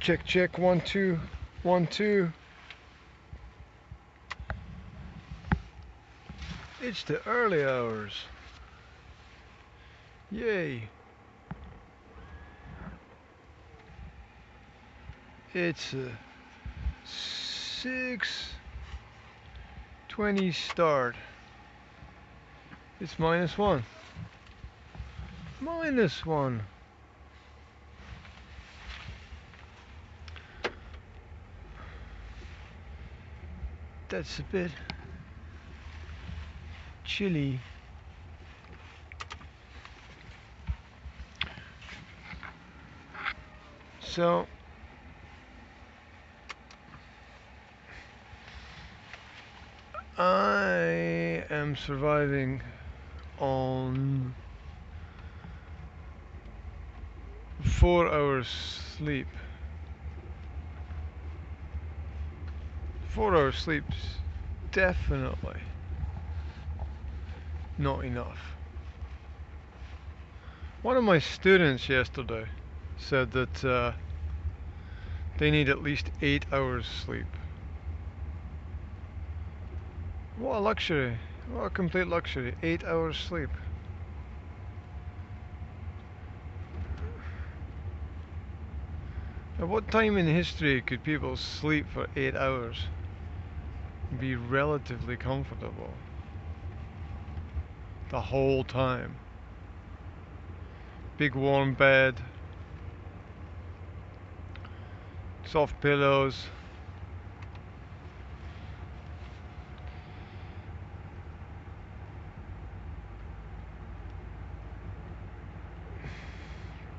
Check, check, 1 2 1 2. It's the early hours. Yay. It's a 6:20 start. It's -1. -1. That's a bit chilly. So I am surviving on 4 hours sleep. 4 hours sleep's definitely not enough. One of my students yesterday said that they need at least 8 hours sleep. What a luxury. What a complete luxury. 8 hours sleep. At what time in history could people sleep for 8 hours and be relatively comfortable the whole time? Big warm bed, soft pillows,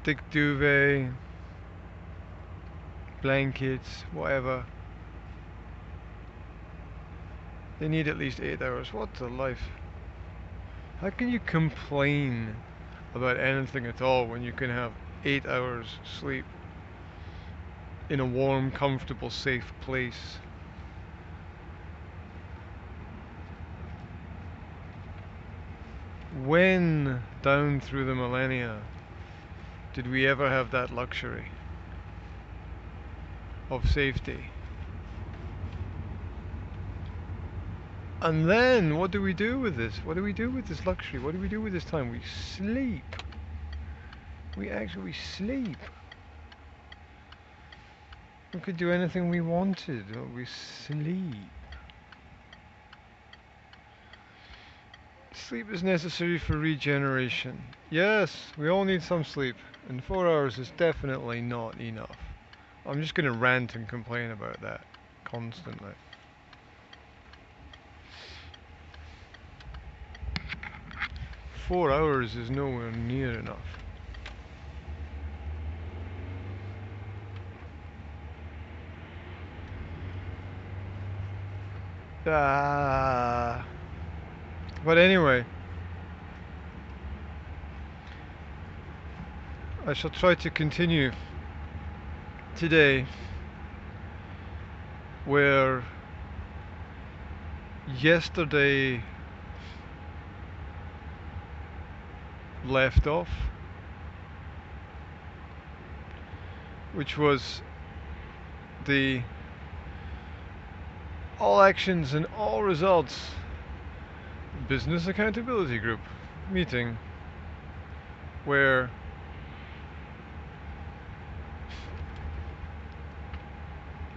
thick duvet, blankets, whatever. They need at least 8 hours. What a life. How can you complain about anything at all when you can have 8 hours sleep in a warm, comfortable, safe place? When, down through the millennia, did we ever have that luxury of safety? And then, what do we do with this? What do we do with this luxury? What do we do with this time? We sleep. We actually sleep. We could do anything we wanted. We sleep. Sleep is necessary for regeneration. Yes, we all need some sleep. And 4 hours is definitely not enough. I'm just going to rant and complain about that constantly. Four hours is nowhere near enough. But anyway, I shall try to continue today where yesterday left off, which was the all actions and all results business accountability group meeting, where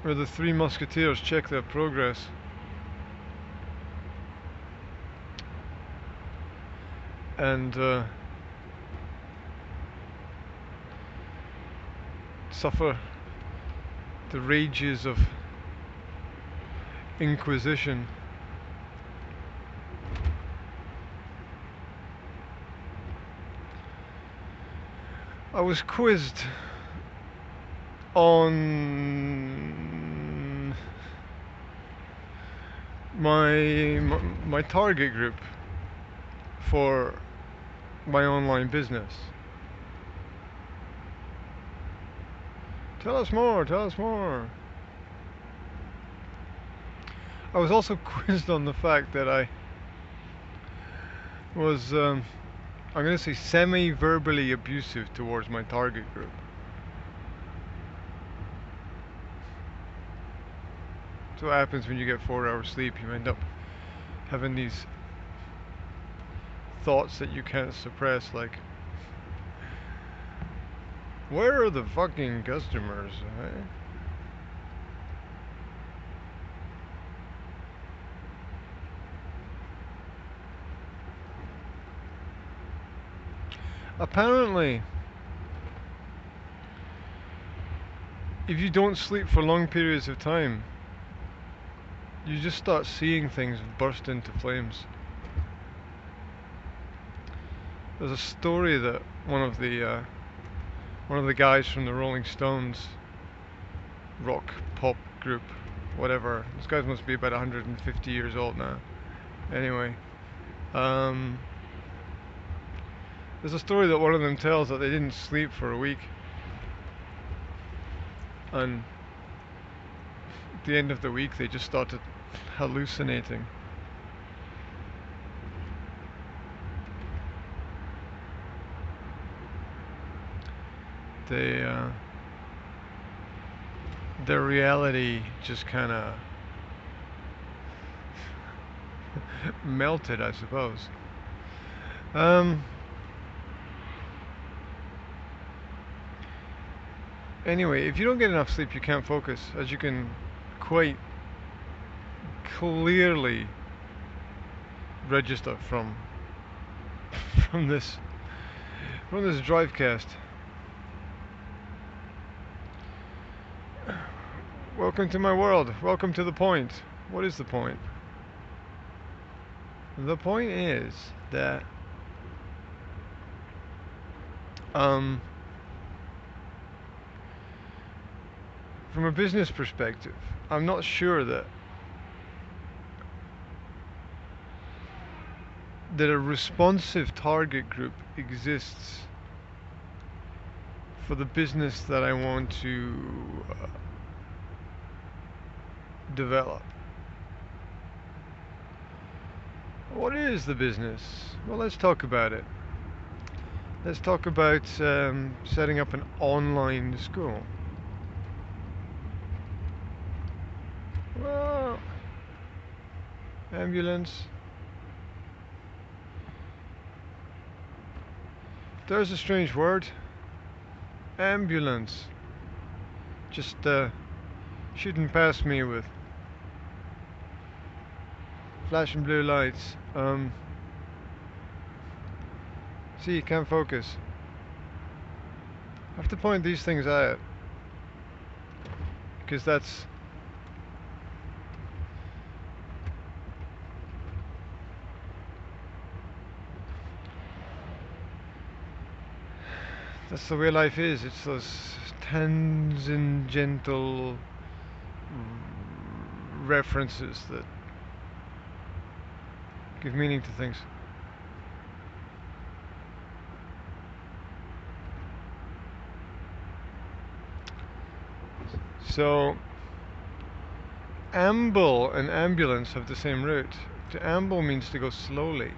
the three musketeers check their progress and suffer the rages of inquisition. I was quizzed on my target group for my online business. Tell us more, tell us more. I was also quizzed on the fact that I was, I'm going to say, semi-verbally abusive towards my target group. So what happens when you get 4 hours sleep? You end up having these thoughts that you can't suppress, like, where are the fucking customers? Eh? Apparently, if you don't sleep for long periods of time, you just start seeing things burst into flames. There's a story that one of the guys from the Rolling Stones, rock pop group, whatever. This guy must be about 150 years old now. Anyway, there's a story that one of them tells that they didn't sleep for a week, and at the end of the week they just started hallucinating. Their reality just kind of melted, I suppose. Anyway, if you don't get enough sleep, you can't focus, as you can quite clearly register from this drivecast. Welcome to my world. Welcome to the point. What is the point? The point is that from a business perspective, I'm not sure that a responsive target group exists for the business that I want to develop. What is the business? Well, let's talk about it. Let's talk about setting up an online school. Well, ambulance. There's a strange word. Ambulance. Just shooting past me with flashing blue lights. See, you can't focus. I have to point these things out, because that's the way life is. It's those tangential references that give meaning to things. So, amble and ambulance have the same root. To amble means to go slowly,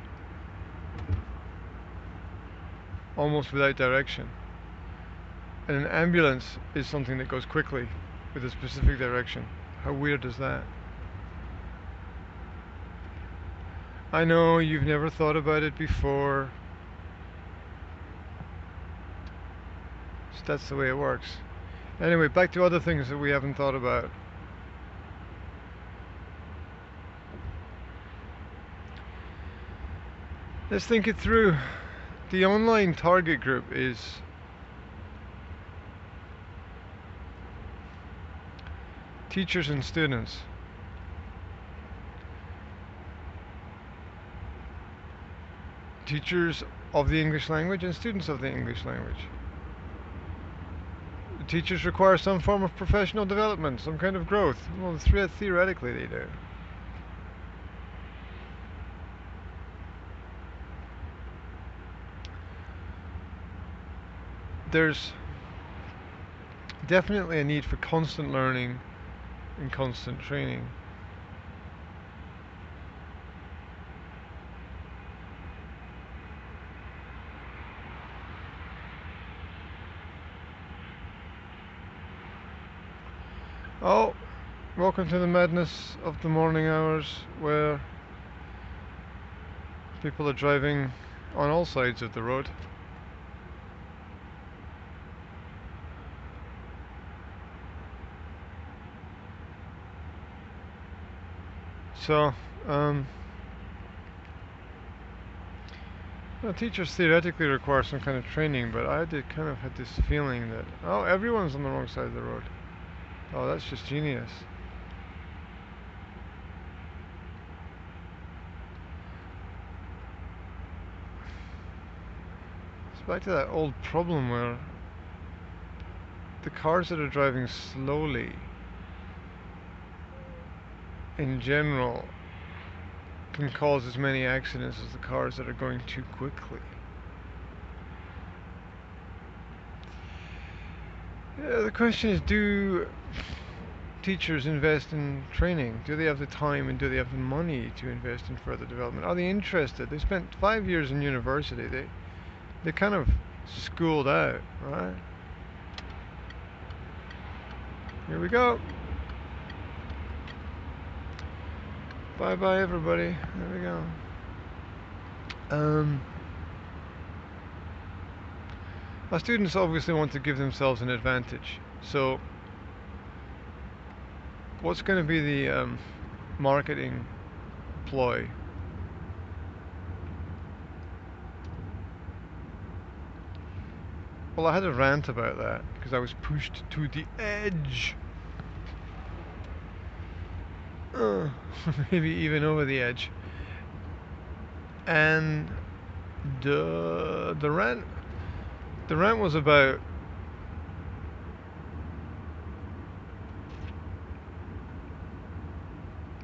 almost without direction. And an ambulance is something that goes quickly with a specific direction. How weird is that? I know you've never thought about it before. So that's the way it works. Anyway, back to other things that we haven't thought about. Let's think it through. The online target group is teachers and students. Teachers of the English language and students of the English language. Teachers require some form of professional development, some kind of growth. Well, theoretically they do. There's definitely a need for constant learning and constant training. Oh, Welcome to the madness of the morning hours where people are driving on all sides of the road. So, teachers theoretically require some kind of training, but I did kind of had this feeling that, oh, everyone's on the wrong side of the road. Oh, that's just genius. It's back to that old problem where the cars that are driving slowly, in general, can cause as many accidents as the cars that are going too quickly. Yeah, the question is, do teachers invest in training? Do they have the time and do they have the money to invest in further development? Are they interested? They spent 5 years in university. They kind of schooled out, right? Here we go. Bye bye everybody. There we go. Our students obviously want to give themselves an advantage. So what's going to be the marketing ploy? Well, I had a rant about that because I was pushed to the edge. Maybe even over the edge. And the rant was about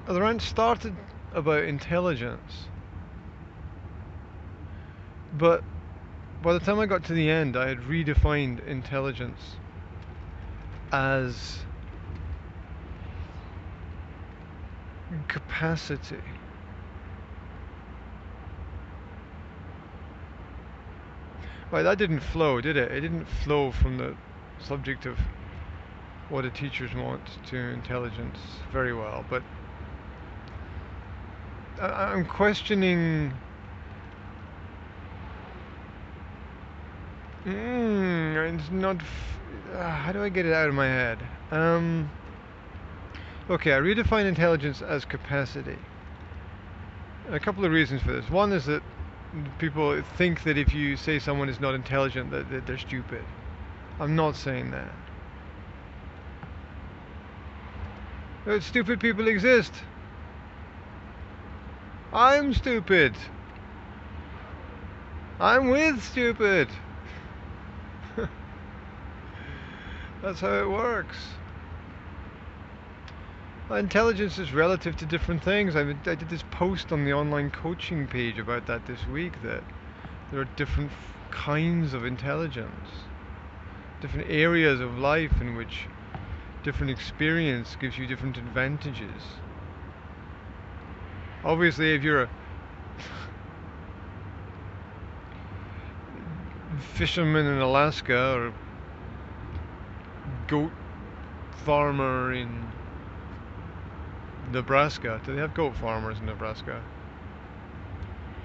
the rant started about intelligence, but by the time I got to the end, I had redefined intelligence as capacity. Right, that didn't flow, did it? It didn't flow from the subject of what do teachers want to intelligence very well, but I'm questioning. It's not. How do I get it out of my head? Okay, I redefine intelligence as capacity. A couple of reasons for this. One is that people think that if you say someone is not intelligent, that they're stupid. I'm not saying that. Stupid people exist. I'm stupid. I'm with stupid. That's how it works. Intelligence is relative to different things. I did this post on the online coaching page about that this week, that there are different kinds of intelligence, different areas of life in which different experience gives you different advantages. Obviously, if you're a fisherman in Alaska or a goat farmer in Nebraska. Do they have goat farmers in Nebraska?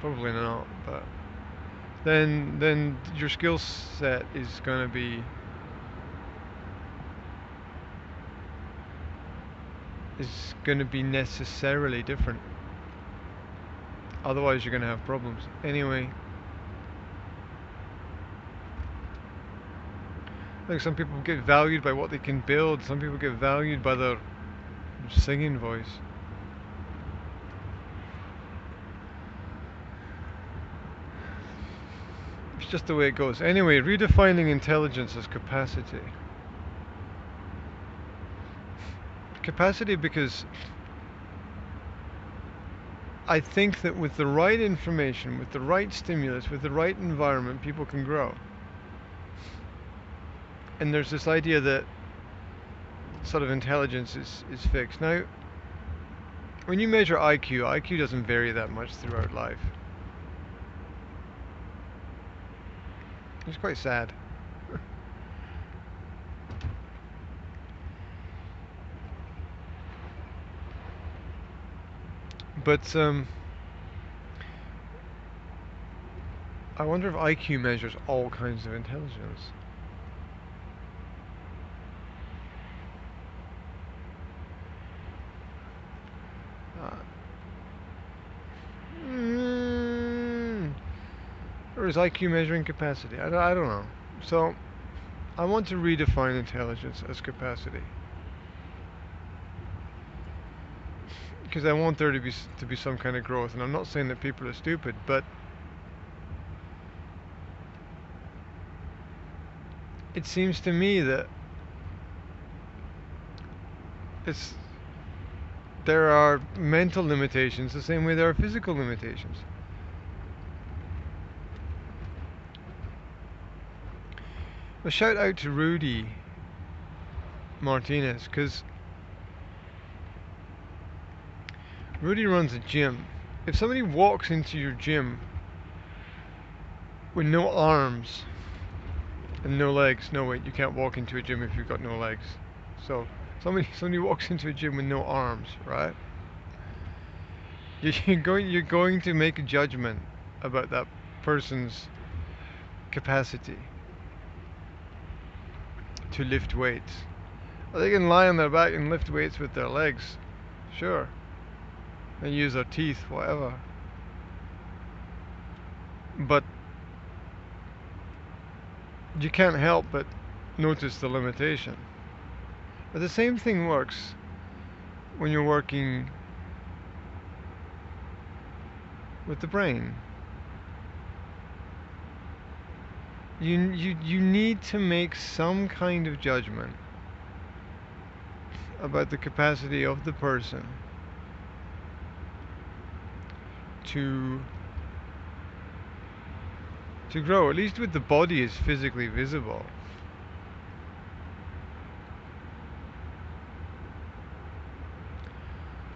Probably not, but then your skill set is going to be necessarily different. Otherwise, you're going to have problems. Anyway, I think some people get valued by what they can build. Some people get valued by their singing voice. It's just the way it goes. Anyway, redefining intelligence as capacity. Capacity, because I think that with the right information, with the right stimulus, with the right environment, people can grow. And there's this idea that sort of intelligence is fixed. Now, when you measure IQ doesn't vary that much throughout life. It's quite sad. But I wonder if IQ measures all kinds of intelligence. Uh, mm, or is IQ measuring capacity? I don't know. So I want to redefine intelligence as capacity. Because I want there to be some kind of growth, and I'm not saying that people are stupid, but it seems to me that it's there are mental limitations the same way there are physical limitations. A shout out to Rudy Martinez, because Rudy runs a gym. If somebody walks into your gym with no arms and no legs, no wait, you can't walk into a gym if you've got no legs. So somebody walks into a gym with no arms, right? You're going to make a judgment about that person's capacity to lift weights. Well, they can lie on their back and lift weights with their legs, sure, and use their teeth, whatever. But you can't help but notice the limitation. But the same thing works when you're working with the brain. You need to make some kind of judgment about the capacity of the person to grow, at least with the body is physically visible.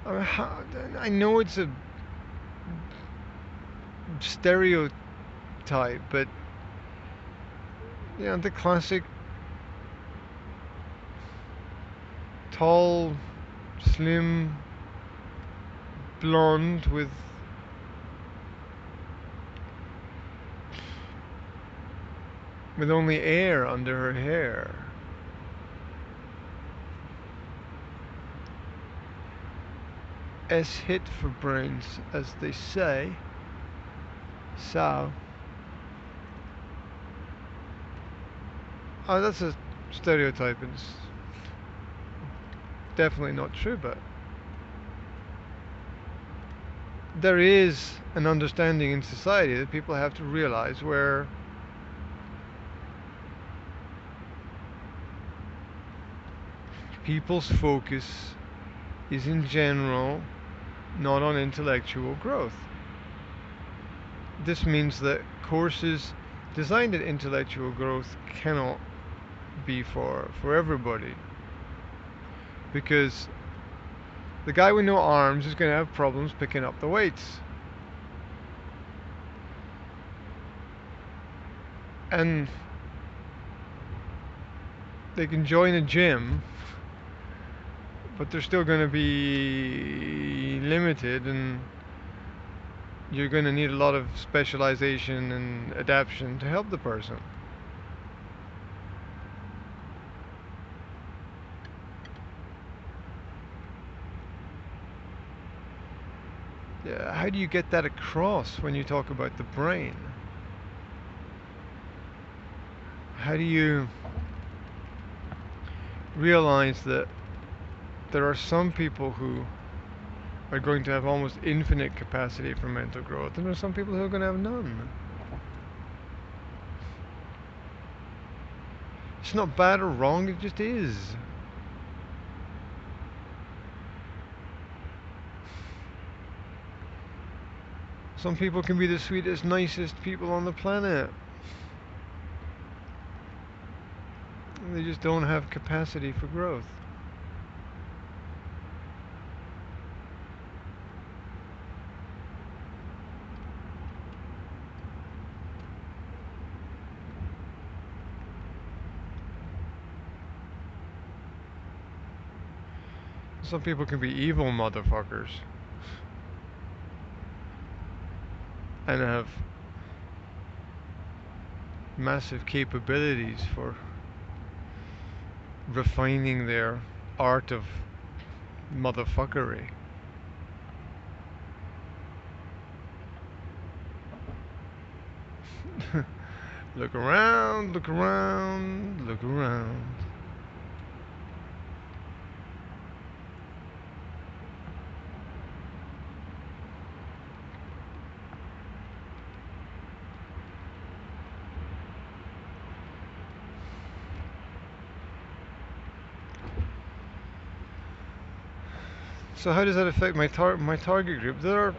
I know it's a stereotype, but the classic tall, slim, blonde with only air under her hair. S hit for brains, as they say. So, that's a stereotype. It's definitely not true, but there is an understanding in society that people have to realize where people's focus is in general not on intellectual growth. This means that courses designed at intellectual growth cannot be for everybody, because the guy with no arms is going to have problems picking up the weights. And they can join a gym, but they're still going to be limited, and you're going to need a lot of specialization and adaptation to help the person. Yeah, how do you get that across when you talk about the brain? How do you realize that there are some people who are going to have almost infinite capacity for mental growth, and there are some people who are going to have none? It's not bad or wrong, it just is. Some people can be the sweetest, nicest people on the planet. They just don't have capacity for growth. Some people can be evil motherfuckers. and have massive capabilities for refining their art of motherfuckery. Look around, look around, look around. So how does that affect my target group? The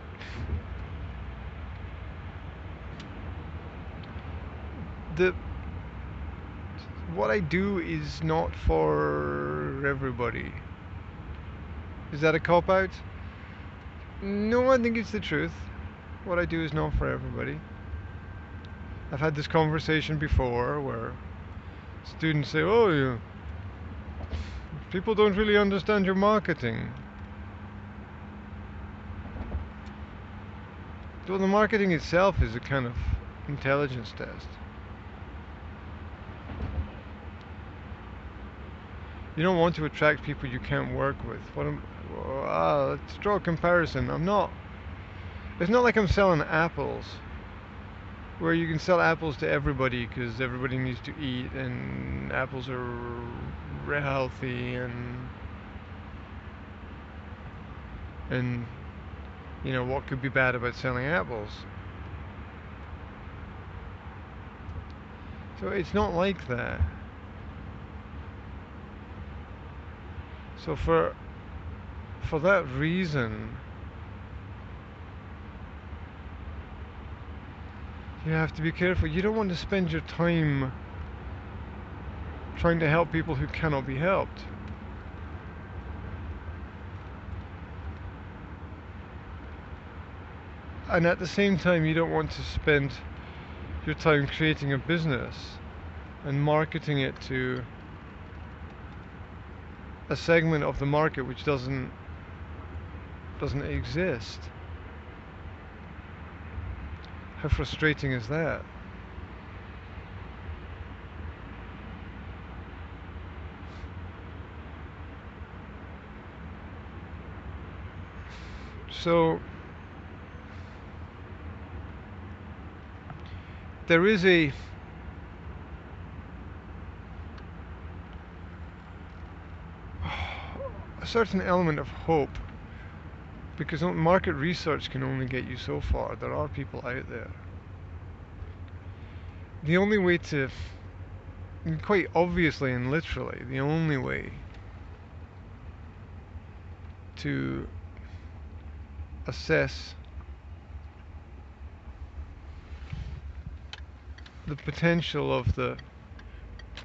what I do is not for everybody. Is that a cop out? No, I think it's the truth. What I do is not for everybody. I've had this conversation before where students say, "Oh, people don't really understand your marketing." Well, the marketing itself is a kind of intelligence test. You don't want to attract people you can't work with. Let's draw a comparison. It's not like I'm selling apples, where you can sell apples to everybody because everybody needs to eat and apples are healthy and you know, what could be bad about selling apples? So it's not like that. So for that reason, you have to be careful. You don't want to spend your time trying to help people who cannot be helped. And at the same time, you don't want to spend your time creating a business and marketing it to a segment of the market which doesn't exist. How frustrating is that? So there is a certain element of hope, because market research can only get you so far. There are people out there. The only way to, quite obviously and literally, the only way to assess the potential of the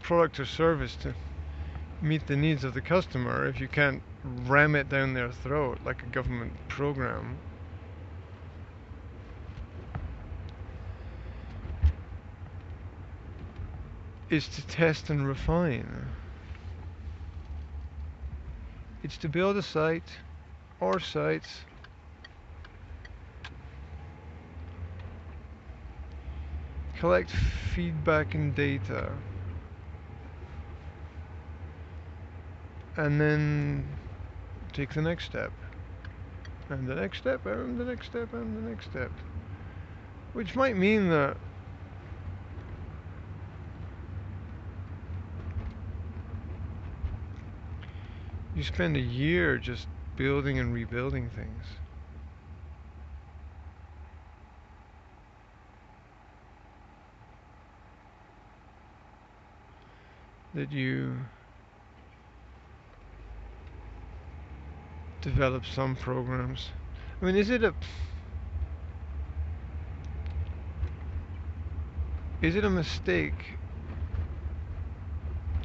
product or service to meet the needs of the customer, if you can't ram it down their throat like a government program, is to test and refine. It's to build a site or sites collect feedback and data, and then take the next step, and the next step, and the next step, and the next step. Which might mean that you spend a year just building and rebuilding things. That you develop some programs. I mean, is it a mistake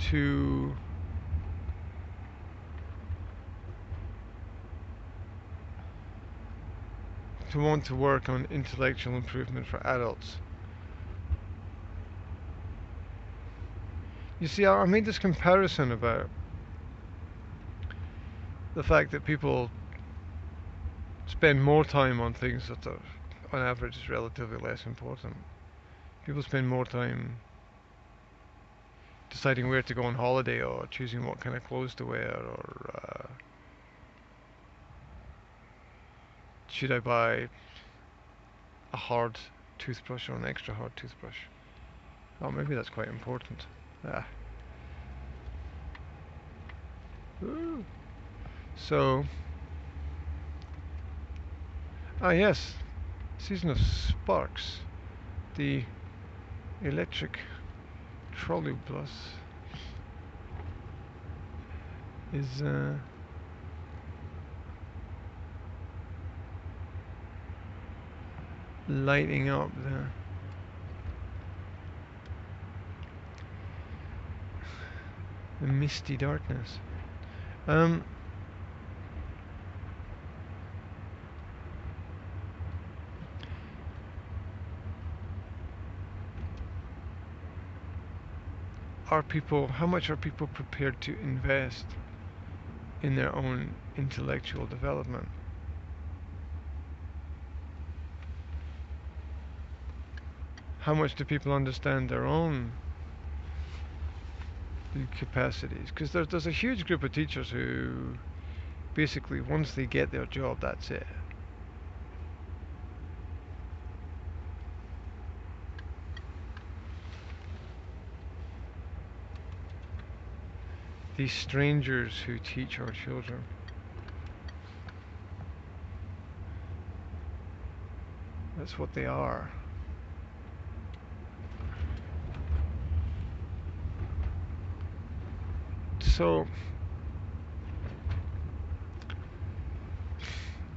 to want to work on intellectual improvement for adults? You see, I made this comparison about the fact that people spend more time on things that are on average is relatively less important. People spend more time deciding where to go on holiday or choosing what kind of clothes to wear or should I buy a hard toothbrush or an extra hard toothbrush. Oh, maybe that's quite important. Ah. Ooh. So, yes, season of sparks. The electric trolleybus is lighting up the misty darkness. How much are people prepared to invest in their own intellectual development? How much do people understand their own capacities? Because there's a huge group of teachers who basically, once they get their job, that's it. These strangers who teach our children. That's what they are. So,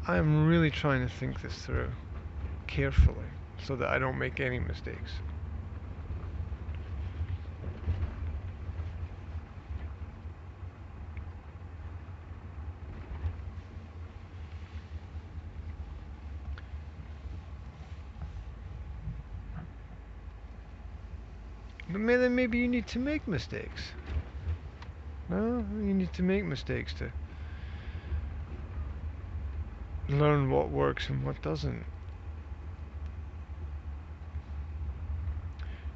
I'm really trying to think this through carefully so that I don't make any mistakes. But then maybe you need to make mistakes. No, you need to make mistakes to learn what works and what doesn't.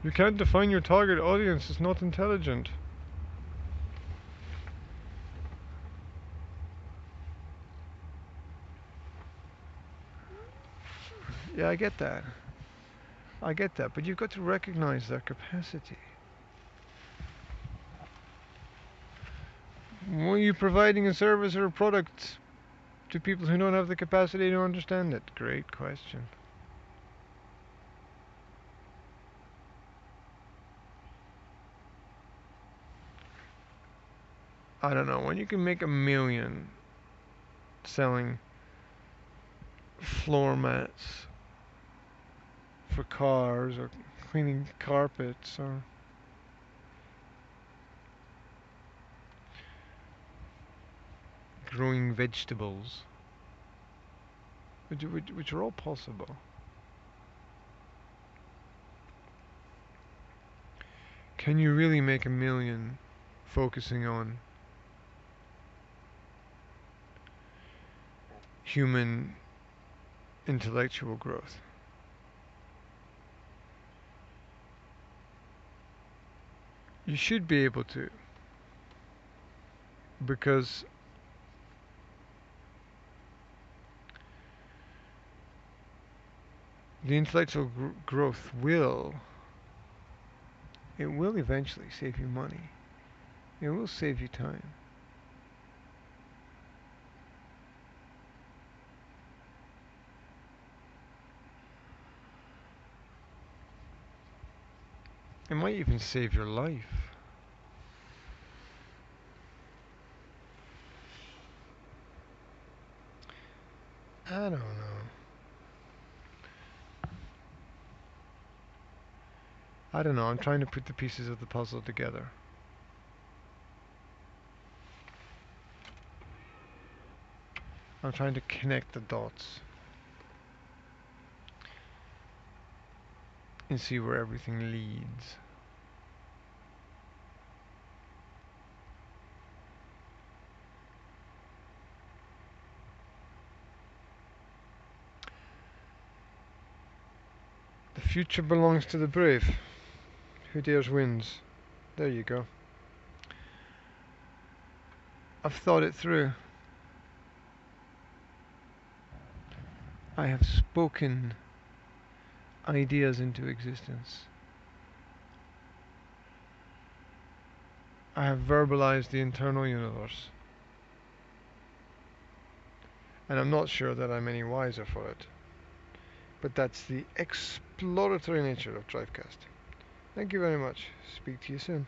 You can't define your target audience as not intelligent. Yeah, I get that. I get that, but you've got to recognize their capacity. Are you providing a service or a product to people who don't have the capacity to understand it? Great question. I don't know. When you can make $1 million selling floor mats for cars or cleaning carpets or growing vegetables, which are all possible. Can you really make $1 million focusing on human intellectual growth? You should be able to, because the intellectual growth will eventually save you money. It will save you time. It might even save your life. I don't know. I don't know. I'm trying to put the pieces of the puzzle together. I'm trying to connect the dots and see where everything leads. future belongs to the brave. Who dares wins. There you go. I've thought it through. I have spoken ideas into existence. I have verbalized the internal universe. And I'm not sure that I'm any wiser for it. But that's the exploratory nature of Drivecast. Thank you very much. Speak to you soon.